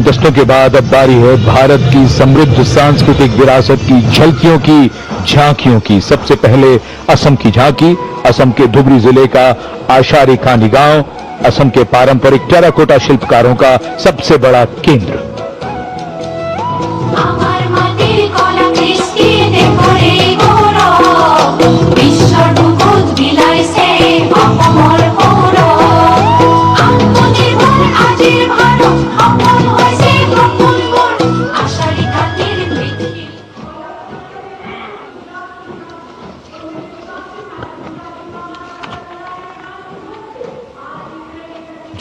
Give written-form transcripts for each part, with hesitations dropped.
दस्तों के बाद अब बारी है भारत की समृद्ध सांस्कृतिक विरासत की झलकियों की, झांकियों की। सबसे पहले असम की झांकी, असम के धुबरी जिले का आशारी खानी गांव, असम के पारंपरिक टेराकोटा शिल्पकारों का सबसे बड़ा केंद्र।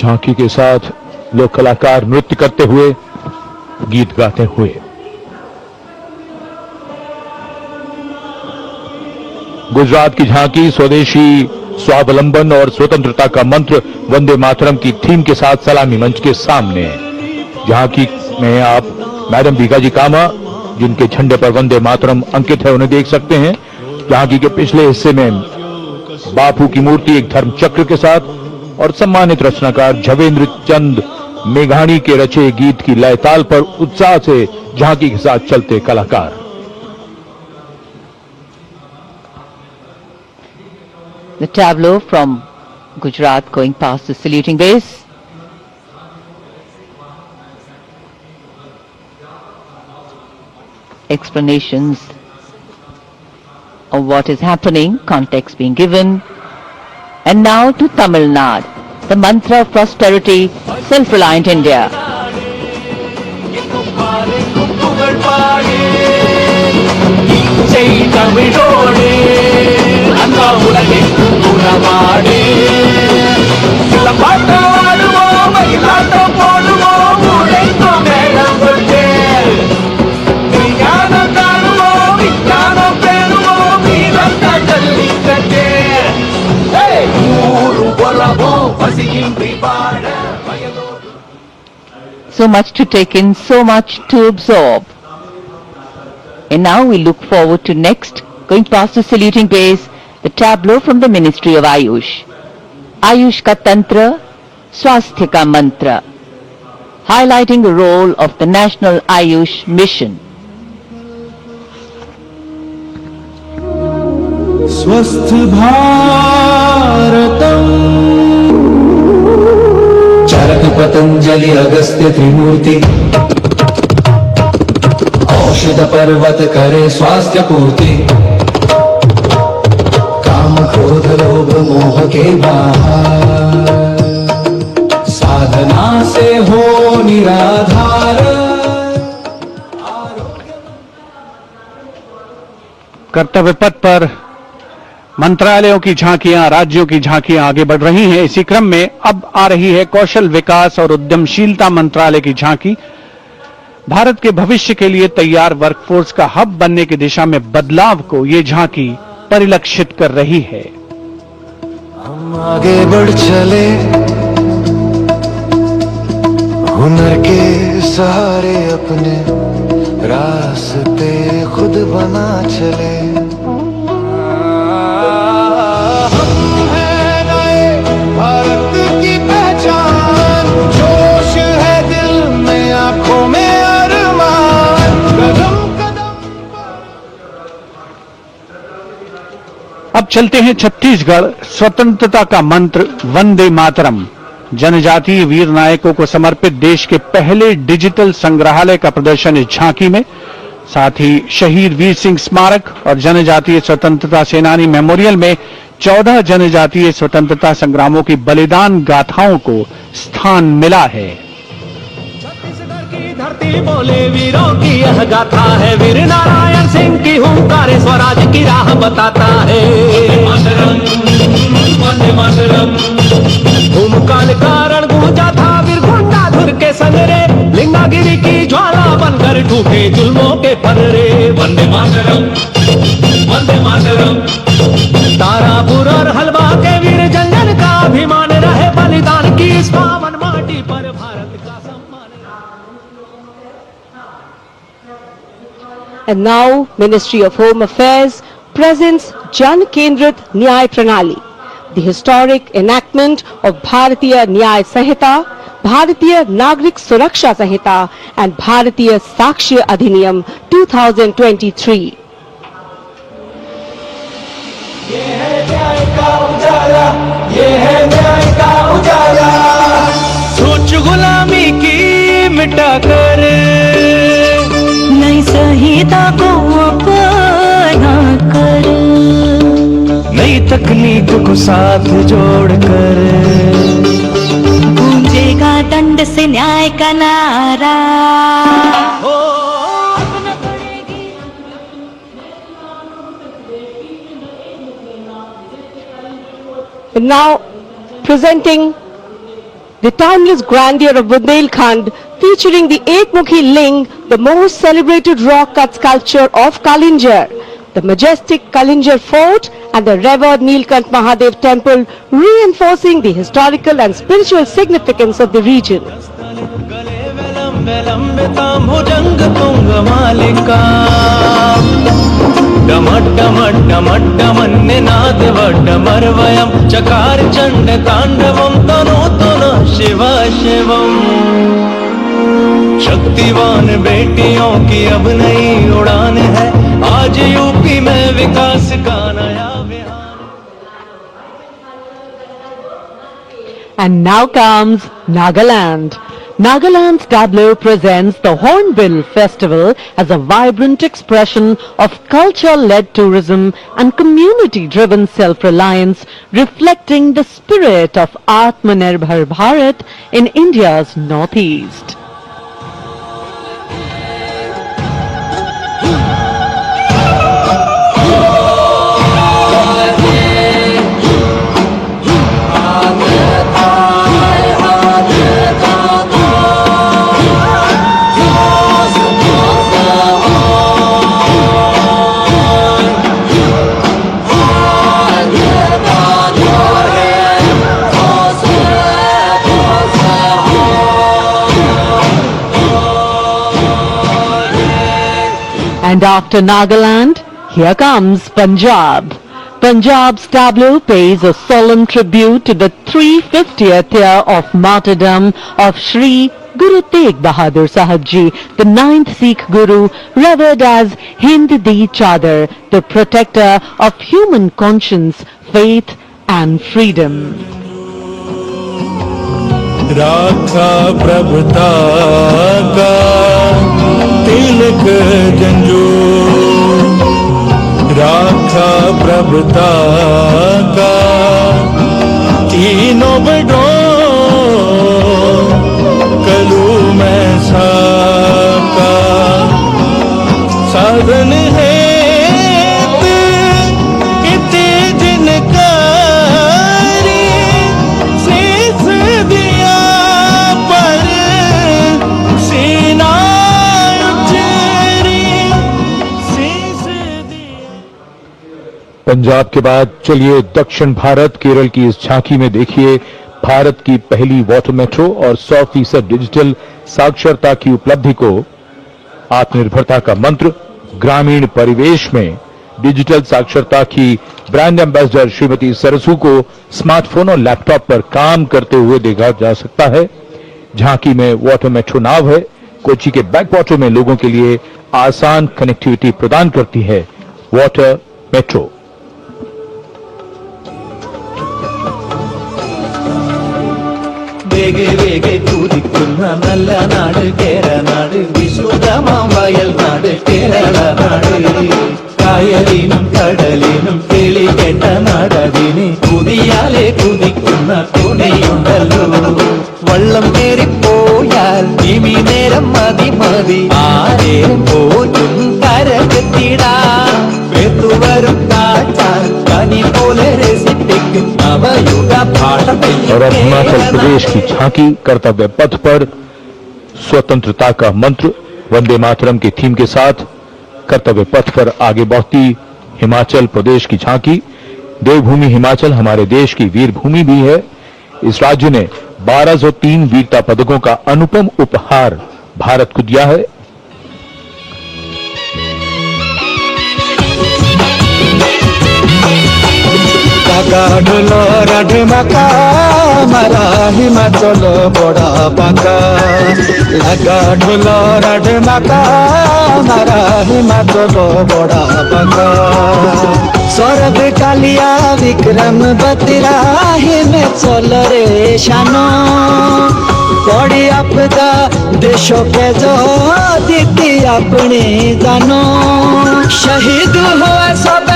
झांकी के साथ लोक कलाकार नृत्य करते हुए, गीत गाते हुए। गुजरात की झांकी स्वदेशी, स्वावलंबन और स्वतंत्रता का मंत्र वंदे मातरम की थीम के साथ सलामी मंच के सामने। झांकी में आप मैडम भीखाजी कामा, जिनके झंडे पर वंदे मातरम अंकित है, उन्हें देख सकते हैं। झांकी के पिछले हिस्से में बापू की मूर्ति एक धर्म चक्र के साथ और सम्मानित रचनाकार झवेंद्र चंद मेघानी के रचे गीत की लय ताल पर उत्साह से झांकी के साथ चलते कलाकार। The tableau from Gujarat going past the saluting base. Explanations of what is happening, context being given. And now to Tamil Nadu, the mantra of prosperity, self-reliant India. So much to take in, so much to absorb. And now we look forward to next, going past the saluting base, the tableau from the Ministry of Ayush. Ayush ka tantra, swasthya ka mantra, highlighting the role of the National Ayush Mission. स्वस्थ भारतम, चरक पतंजलि अगस्त्य त्रिमूर्ति, औषध पर्वत करे स्वास्थ्य पूर्ति, काम क्रोध लोभ मोह के बाहर, साधना से हो निराधार। कर्तव्य पथ पर मंत्रालयों की झांकियां, राज्यों की झांकियां आगे बढ़ रही हैं। इसी क्रम में अब आ रही है कौशल विकास और उद्यमशीलता मंत्रालय की झांकी। भारत के भविष्य के लिए तैयार वर्कफोर्स का हब बनने की दिशा में बदलाव को ये झांकी परिलक्षित कर रही है। हम आगे बढ़ चले, हुनर के सहारे अपने रास्ते खुद बना चले। अब चलते हैं छत्तीसगढ़। स्वतंत्रता का मंत्र वंदे मातरम, जनजातीय वीर नायकों को समर्पित देश के पहले डिजिटल संग्रहालय का प्रदर्शन इस झांकी में, साथ ही शहीद वीर सिंह स्मारक और जनजातीय स्वतंत्रता सेनानी मेमोरियल में 14 जनजातीय स्वतंत्रता संग्रामों की बलिदान गाथाओं को स्थान मिला है। धरती बोले वीरों की यह गाथा है, वीर नारायण सिंह की हुंकार स्वराज की राह बताता है। वंदे मातरम, भूमकाल कारण गूंजा था वीर गुंडाधुर के संगरे, लिंगागिरी की ज्वाला बनकर ठूके जुल्मों के पनरे। वंदे मातरम, वंदे मातरम, तारापुर और हलवा के वीर जंगल का अभिमान रहे, बलिदान की इस पावन माटी पर भारत का सम्मान। And now, Ministry of Home Affairs presents Jan Kendrit Nyay Pranali, the historic enactment of Bharatiya Nyay Sanhita, भारतीय नागरिक सुरक्षा संहिता and भारतीय साक्ष्य अधिनियम 2023. सोच गुलामी की मिटा कर नई संहिता को अपना कर, नई तकनीक को साथ जोड़कर गूंजेगा दंड से न्याय का नारा। Now presenting the timeless grandeur of Bundelkhand, featuring the Ekmukhi Ling, the most celebrated rock cut sculpture of Kalinjar, the majestic Kalinjar Fort and the revered Nilkant Mahadev Temple, reinforcing the historical and spiritual significance of the region. चकार चंड तांडवम तनो तनो शिव शिवम। शक्तिवान बेटियों की अब नई उड़ान है, आज यूपी में विकास का नया विहार। And now comes Nagaland. Nagaland's tableau presents the Hornbill Festival as a vibrant expression of culture-led tourism and community-driven self-reliance, reflecting the spirit of Atmanirbhar Bharat in India's northeast. And after Nagaland, here comes Punjab. Punjab's tableau pays a solemn tribute to the 350th year of martyrdom of Shri Guru Tegh Bahadur Sahib Ji, the 9th Sikh Guru, revered as Hind Di Chadar, the protector of human conscience, faith and freedom. राखा प्रभुता का तिलक जंजो, राखा प्रभुता का तीनों बड़ों कलू में साका साधन है पंजाब के बाद चलिए दक्षिण भारत केरल की इस झांकी में देखिए भारत की पहली वाटर मेट्रो और 100% डिजिटल साक्षरता की उपलब्धि को। आत्मनिर्भरता का मंत्र ग्रामीण परिवेश में डिजिटल साक्षरता की ब्रांड एम्बेसडर श्रीमती सरसू को स्मार्टफोन और लैपटॉप पर काम करते हुए देखा जा सकता है। झांकी में वाटर मेट्रो नाव है, कोची के बैकवाटर में लोगों के लिए आसान कनेक्टिविटी प्रदान करती है वाटर मेट्रो। വേഗേ വേഗേ കുതിക്കുന്ന നല്ല നാട് കേരനാട്, വിശുദ്ധമാം വയൽ നാട് കേരള നാട്, കായലിനും കടലിനും കിളി കേട്ട നാടതിന് കുതിയാലെ കുതിക്കുന്ന തുണിയുണ്ടല്ലോ, വള്ളം കയറിപ്പോയാൽ ഇനി നേരം മതി മതി ആരെയും പോറ്റും കരകെത്തിടാം, വെത്തുവരും കാറ്റാൽ കനി പോലെ രസിപ്പിക്കും നവയുഗ ഭാഷ। और अब हिमाचल प्रदेश की झांकी कर्तव्य पथ पर स्वतंत्रता का मंत्र वंदे मातरम के थीम के साथ कर्तव्य पथ पर आगे बढ़ती हिमाचल प्रदेश की झांकी। देवभूमि हिमाचल हमारे देश की वीर भूमि भी है। इस राज्य ने 1203 वीरता पदकों का अनुपम उपहार भारत को दिया है। ढोलो राढ़ मका मारा हिमाचल बड़ा बांका लगा ढोला राड माका मारा हिमाचल बड़ा बांका सौरभ कालिया विक्रम बत्रा हिमाचल रे शानो बड़ी आपदा देशों के जो दीदी अपने जानो शहीद हुआ सब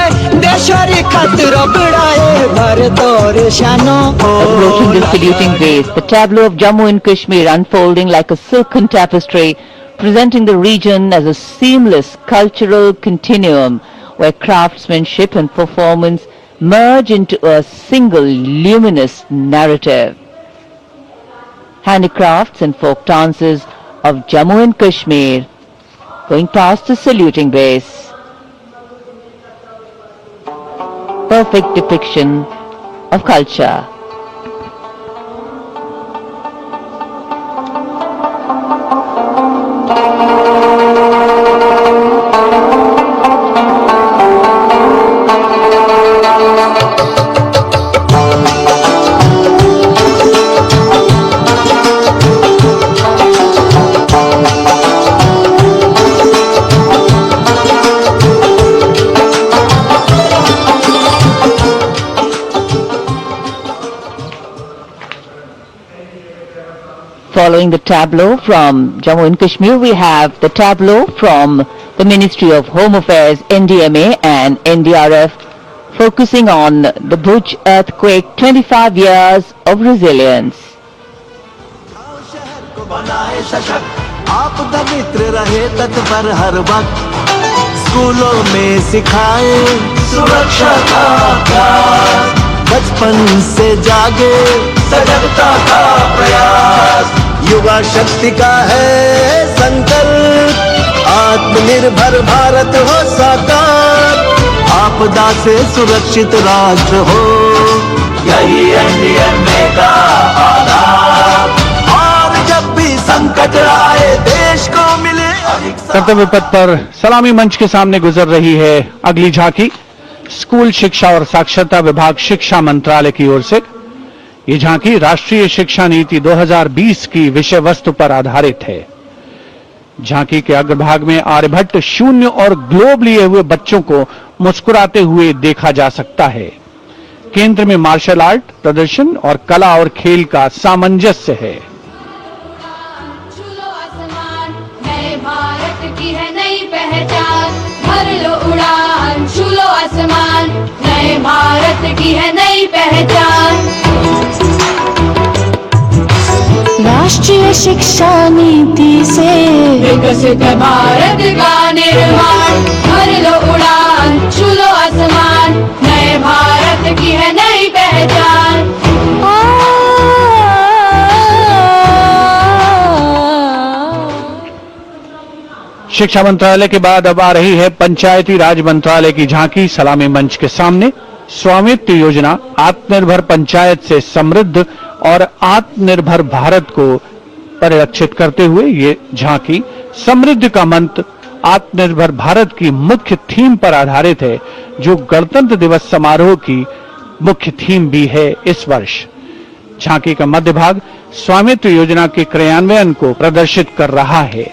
देशरी खातिर बढ़ाए भारत और शानो Approaching the saluting base, the tableau of Jammu and Kashmir unfolding like a silken tapestry, presenting the region as a seamless cultural continuum where craftsmanship and performance merge into a single luminous narrative. Handicrafts and folk dances of Jammu and Kashmir going past the saluting base. Perfect depiction of culture. Following the tableau from Jammu and Kashmir, we have the tableau from the Ministry of Home Affairs, NDMA and NDRF, focusing on the Bhuj earthquake, 25 years of resilience. आपदा मित्र रहे तत्पर हर वक्त स्कूलों में सिखाए सुरक्षा का अभ्यास बचपन से जागे सजगता का प्रयास युवा शक्ति का है संकल्प आत्मनिर्भर भारत हो साकार आपदा से सुरक्षित राष्ट्र हो यही एनडीएमए का आधार और जब भी संकट आए देश को मिले कर्तव्य पथ पर सलामी मंच के सामने गुजर रही है अगली झांकी। स्कूल शिक्षा और साक्षरता विभाग शिक्षा मंत्रालय की ओर से ये झांकी राष्ट्रीय शिक्षा नीति 2020 की विषय वस्तु पर आधारित है। झांकी के अग्रभाग में आर्यभट्ट शून्य और ग्लोब लिए हुए बच्चों को मुस्कुराते हुए देखा जा सकता है। केंद्र में मार्शल आर्ट प्रदर्शन और कला और खेल का सामंजस्य है। छूलो आसमान नए भारत की है नई पहचान भर लो उड़ान छूलो आसमान नए भारत की है नई पहचान राष्ट्रीय शिक्षा नीति से विकसित भारत का निर्माण भर लो उड़ान छूलो आसमान नए भारत की है नई पहचान शिक्षा मंत्रालय के बाद अब आ रही है पंचायती राज मंत्रालय की झांकी सलामी मंच के सामने। स्वामित्व योजना आत्मनिर्भर पंचायत से समृद्ध और आत्मनिर्भर भारत को परिलक्षित करते हुए ये झांकी समृद्धि का मंत्र आत्मनिर्भर भारत की मुख्य थीम पर आधारित है, जो गणतंत्र दिवस समारोह की मुख्य थीम भी है इस वर्ष। झांकी का मध्य भाग स्वामित्व योजना के क्रियान्वयन को प्रदर्शित कर रहा है।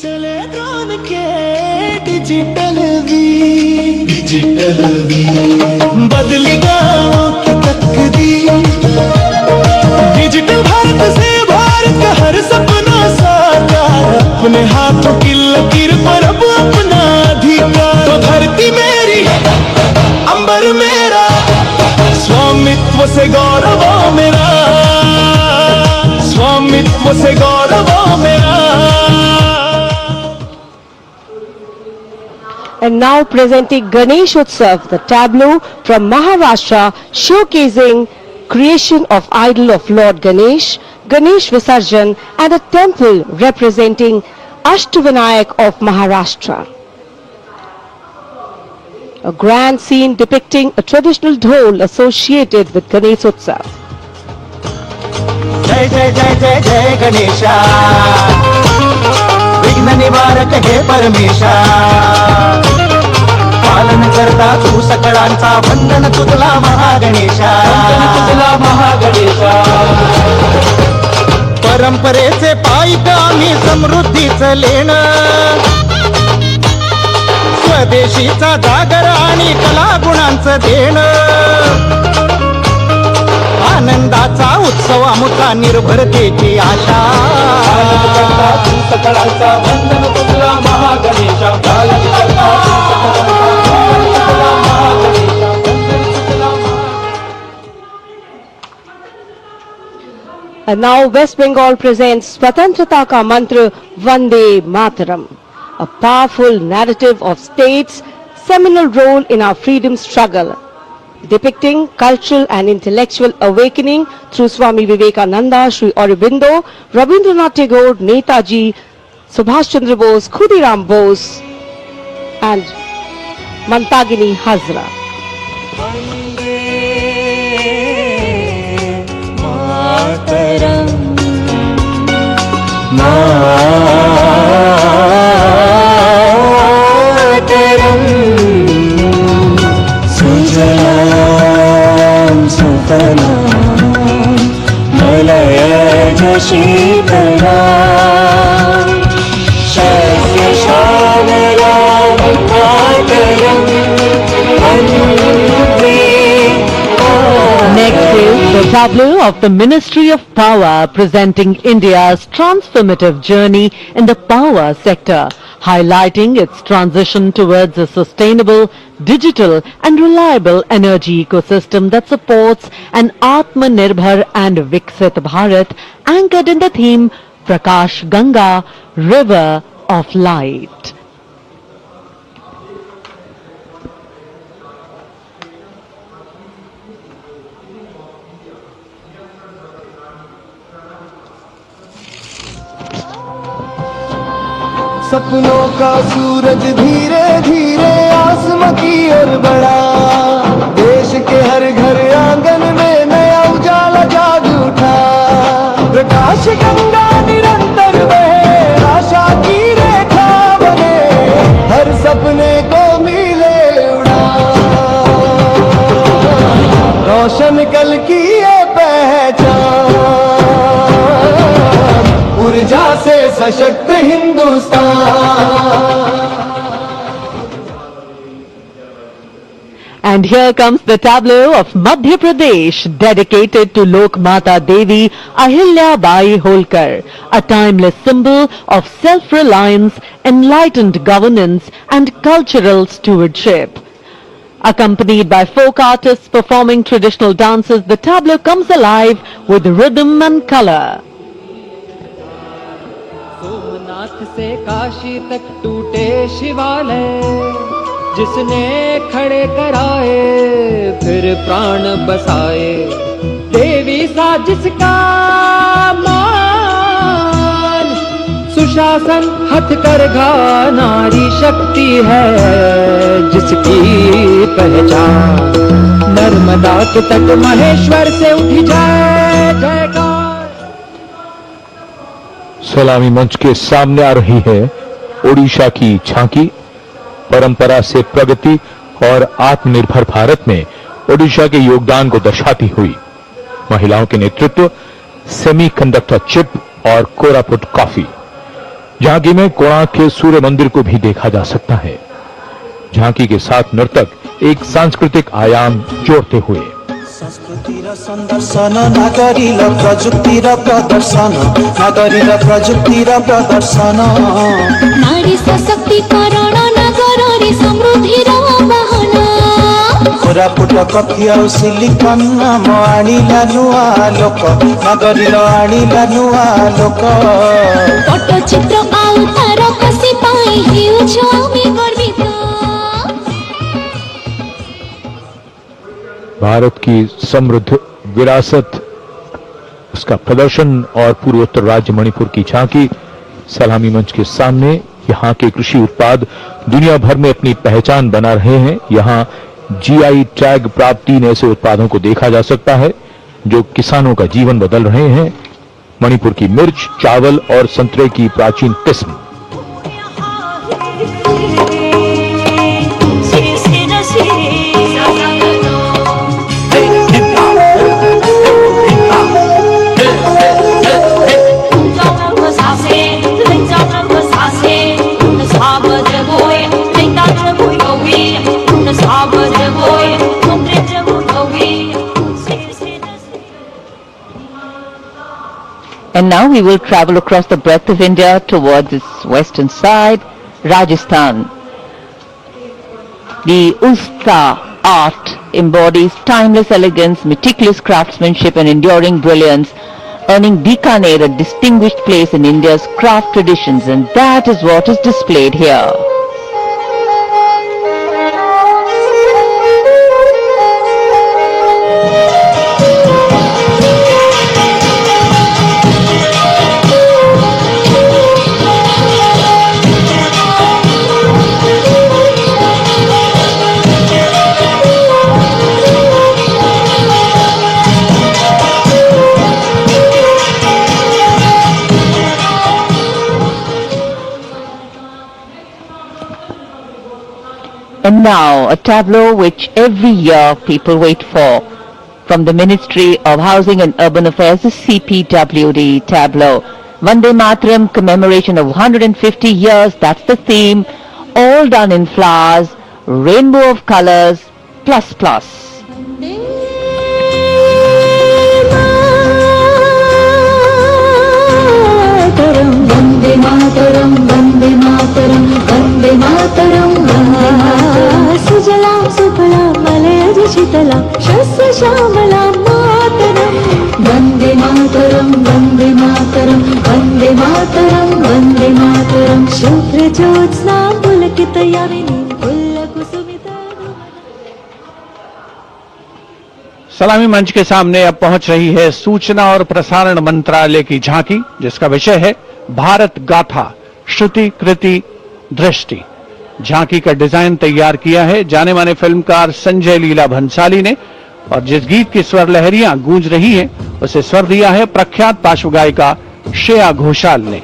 चले ड्रोन के डिजिटल बदली गाँव की तकदीर डिजिटल भारत से भारत का हर सपना साकार अपने हाथों की लकीर पर अब अपना अधिकार तो धरती मेरी अंबर मेरा स्वामित्व से गौरव मेरा स्वामित्व से गौरव मेरा And now presenting Ganesh Utsav, the tableau from Maharashtra showcasing creation of idol of Lord Ganesh, Ganesh Visarjan and a temple representing Ashtavinayak of Maharashtra. A grand scene depicting a traditional dhol associated with Ganesh Utsav. जय जय जय जय जय गणेशा विघ्न निवारक हे परमेशा पालन करता तू सकळांचा वंदन तुझला महागणेशा, तुझला महागणेशा. परंपरेचे पायीक आम्ही समृद्धीचं लेणं, स्वदेशीचा जागर आणि कलागुणांचं देणं. आनंदाचा उत्सव आमचा निर्भरतेची आशा. सकळांचा वंदन तुझला महागणेशा. And now West Bengal presents Swatantrata Ka Mantra Vande Mataram, a powerful narrative of state's seminal role in our freedom struggle, depicting cultural and intellectual awakening through Swami Vivekananda, Sri Aurobindo, Rabindranath Tagore, Netaji, Subhash Chandra Bose, Khudiram Bose, and Mantagini Hazra. सुजलां सुफलां मलयज शीतलां शस्य श्यामलां मातरं वन्दे. Next is the tableau of the Ministry of Power presenting India's transformative journey in the power sector, highlighting its transition towards a sustainable, digital and reliable energy ecosystem that supports an Atmanirbhar and Viksit Bharat anchored in the theme Prakash Ganga, River of Light. सपनों का सूरज धीरे धीरे आसमां की ओर बढ़ा, देश के हर घर आंगन में नया उजाला जाग उठा. प्रकाश गंगा निरंतर बहे, आशा की रेखा बने, हर सपने को मिले उड़ा. रोशन कल की ये पहचान, ऊर्जा से सशक्त Hindustan. And here comes the tableau of Madhya Pradesh dedicated to Lok Mata Devi Ahilya Bai Holkar, a timeless symbol of self-reliance, enlightened governance and cultural stewardship. Accompanied by folk artists performing traditional dances, the tableau comes alive with rhythm and color. Somnath से काशी तक टूटे शिवालय, जिसने खड़े कराए फिर प्राण बसाए. देवी सा जिसका मान, सुशासन हथकरघा नारी शक्ति है जिसकी पहचान. नर्मदा के तट महेश्वर से उठी जाए जयकार. सलामी मंच के सामने आ रही है ओडिशा की झांकी. परंपरा से प्रगति और आत्मनिर्भर भारत में ओडिशा के योगदान को दर्शाती हुई महिलाओं के नेतृत्व, सेमीकंडक्टर चिप और कोरापुट कॉफी. झांकी में कोणार्क के सूर्य मंदिर को भी देखा जा सकता है. झांकी के साथ नर्तक एक सांस्कृतिक आयाम जोड़ते हुए. संस्कृतिर संदर्शन नागरिक प्रजुक्तिर प्रदर्शन, नागरिक प्रजुक्तिर प्रदर्शन. नारी सशक्तिकरण नगररी समृद्धिर बहन. कोरापुट कफी आउ सिलिकन नाम आनिला नुआ लोक, नागरिक आनिला नुआ लोक. पट्टचित्र आउ तार कसी पाई हेउछ आमी गर्वित. भारत की समृद्ध विरासत, उसका प्रदर्शन और पूर्वोत्तर राज्य मणिपुर की झांकी सलामी मंच के सामने. यहाँ के कृषि उत्पाद दुनिया भर में अपनी पहचान बना रहे हैं. यहाँ जीआई टैग प्राप्त 3 ऐसे उत्पादों को देखा जा सकता है जो किसानों का जीवन बदल रहे हैं. मणिपुर की मिर्च, चावल और संतरे की प्राचीन किस्म. And now we will travel across the breadth of India towards its western side, Rajasthan. The Usta art embodies timeless elegance, meticulous craftsmanship and enduring brilliance, earning Bikaner a distinguished place in India's craft traditions, and that is what is displayed here. And now, a tableau which every year people wait for. From the Ministry of Housing and Urban Affairs, the CPWD tableau. Vande Mataram commemoration of 150 years, that's the theme. All done in flowers, rainbow of colors, plus plus. Vande Mataram, Vande Mataram, Vande Mataram, Sujalam Supalam Malayaj Shitalam Shasya Shamalam Mataram, Vande Mataram, Vande Mataram, Vande Mataram, Vande Mataram, Shubhra Jyotsna Pulakita Yamini Pulla Kusumita. सलामी मंच के सामने अब पहुंच रही है सूचना और प्रसारण मंत्रालय की झांकी, जिसका विषय है भारत गाथा श्रुति कृति दृष्टि। झांकी का डिजाइन तैयार किया है जाने माने फिल्मकार संजय लीला भंसाली ने, और जिस गीत की स्वर लहरियां गूंज रही हैं उसे स्वर दिया है प्रख्यात पार्श्व गायिका श्रेया घोषाल ने।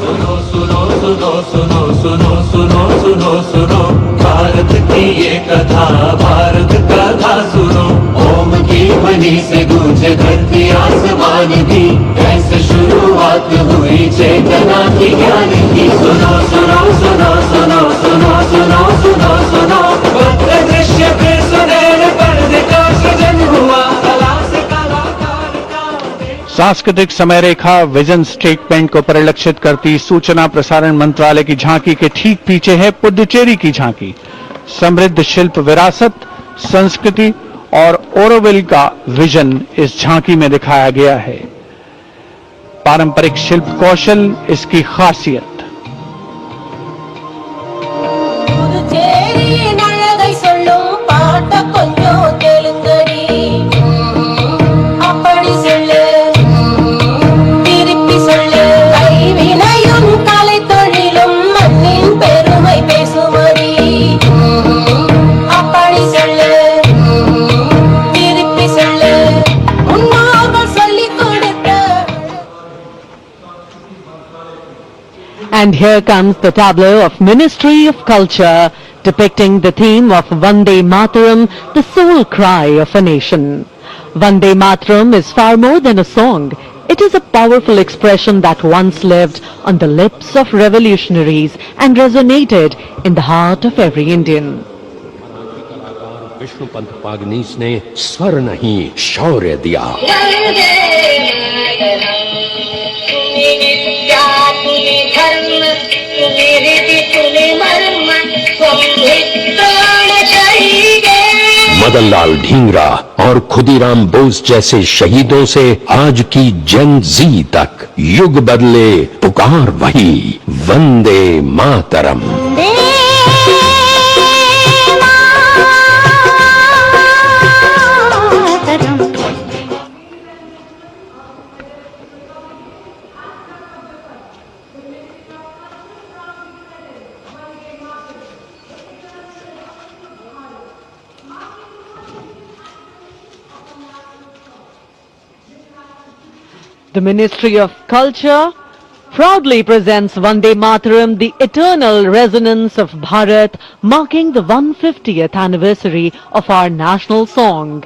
सुनो सुनो सुनो सुनो सुनो सुनो सुनो सुनो भारत की ये कथा, भारत कथा सुनो। ओम की ध्वनि से गूंजे धरती आसमान भी, ऐसे शुरुआत हुई चेतना की ज्ञान की। सुनो सुनो सुनो सुनो सुनो सुनो सुनो सुनो भद्र दृश्य फिर सुनहरे पर्दे का सृजन हुआ, कला से कलाकार का। सांस्कृतिक समय रेखा विजन स्टेटमेंट को परिलक्षित करती सूचना प्रसारण मंत्रालय की झांकी के ठीक पीछे है पुडुचेरी की झांकी। समृद्ध शिल्प विरासत, संस्कृति और ओरोविल का विजन इस झांकी में दिखाया गया है। पारंपरिक शिल्प कौशल इसकी खासियत। And here comes the tableau of Ministry of Culture depicting the theme of Vande Mataram, the soul cry of a nation. Vande Mataram is far more than a song. It is a powerful expression that once lived on the lips of revolutionaries and resonated in the heart of every Indian. Vishnu Pant Pagnis ने स्वर नहीं शौर्य दिया। मदनलाल ढींगरा और खुदीराम बोस जैसे शहीदों से आज की जन जी तक युग बदले, पुकार वही Vande Mataram. The Ministry of Culture proudly presents Vande Mataram, the eternal resonance of Bharat, marking the 150th anniversary of our national song.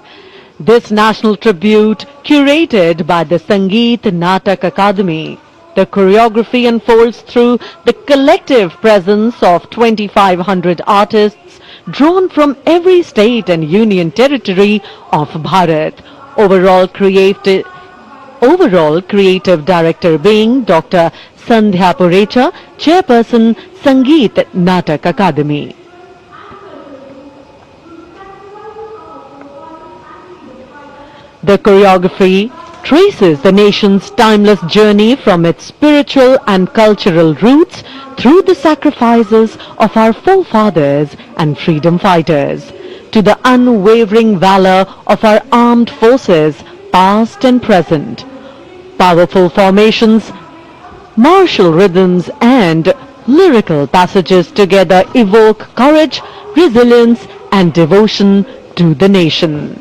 This national tribute, curated by the Sangeet Natak Akademi. The choreography unfolds through the collective presence of 2,500 artists drawn from every state and union territory of Bharat. Overall Overall Creative Director being Dr. Sandhya Purecha, Chairperson, Sangeet Natak Academy. The choreography traces the nation's timeless journey from its spiritual and cultural roots through the sacrifices of our forefathers and freedom fighters, to the unwavering valor of our armed forces, past and present. Powerful formations, martial rhythms and lyrical passages together evoke courage, resilience and devotion to the nation.